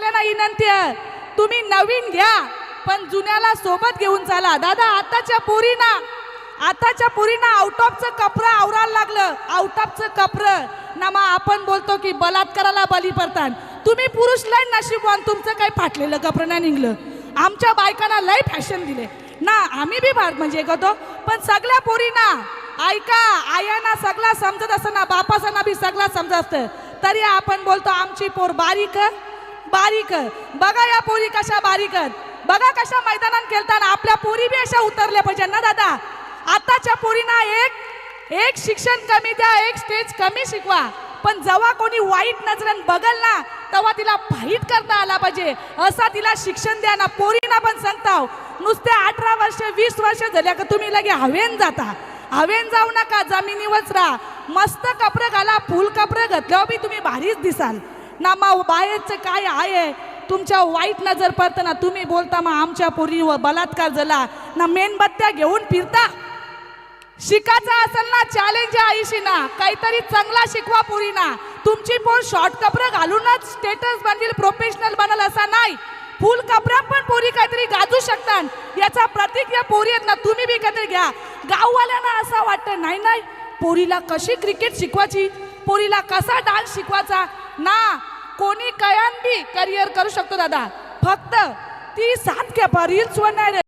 सगळ्यांना विनंती आहे, तुम्ही नवीन घ्या पण जुन्याला सोबत घेऊन चाला. दादा आताच्या पोरीना आउट ऑफचं कपडं आवरायला लागलं. आउट ऑफचं कपडं ना मग आपण बोलतो की बलात्काराला बली पडतात. तुम्ही पुरुष लय नशीबवान, तुमचं काही फाटलेलं कपडं नाही निघलं. आमच्या बायकांना लय फॅशन दिले ना, आम्ही बी भारत म्हणजे करतो. पण सगळ्या पोरीना ऐका, आयांना सगळा समजत असतं ना, बापासांना बी सगळा समजत असतं, तरी आपण बोलतो आमची पोर बारीक बारीक. बघा या पोरी कशा बारीक, बघा कशा मैदानात खेळताना. आपल्या पोरी बी अशा उतरल्या पाहिजे ना दादा. आताच्या पोरींना एक शिक्षण कमी द्या, एक स्टेज कमी शिकवा, पण जेव्हा कोणी वाईट नजरेने बघल ना तेव्हा तिला फाईट करता आला पाहिजे, असा तिला शिक्षण द्या ना. पोरींना पण सांगताव, नुसते 18 वर्ष 20 वर्ष झाल्या का तुम्ही लगे हवेन जाता. हवेन जाऊ नका, जमिनीवरच राहा. मस्त कपडे घाला, फुल कपडे घातल्यावर बी तुम्ही भारीच दिसाल ना. मग बाहेरचं काय आहे तुमच्या वाईट नजर पडतं ना, तुम्ही बोलता मग आमच्या पोरीवर बलात्कार झाला ना, मेणबत्त्या घेऊन फिरता. शिकायचं असेल ना, चॅलेंज आहे आईशी ना, काहीतरी चांगला शिकवा पोरीना. तुमची पोर शॉर्ट कपडे घालूनच स्टेटस बनवेल, प्रोफेशनल बनल असा नाही. फुल कपड्यात पण पोरी काहीतरी गाजू शकतात. याचा प्रतीक या पोरी आहेत ना, तुम्ही बी काहीतरी घ्या. गाववाल्यांना असं वाटतं नाही नाही, पोरीला कशी क्रिकेट शिकवायची, पोरीला कसा डान्स शिकवायचा ना. कोणी कयान बी करिअर करू शकतो दादा, फक्त ती साथ घ्या रील्स वर नाही.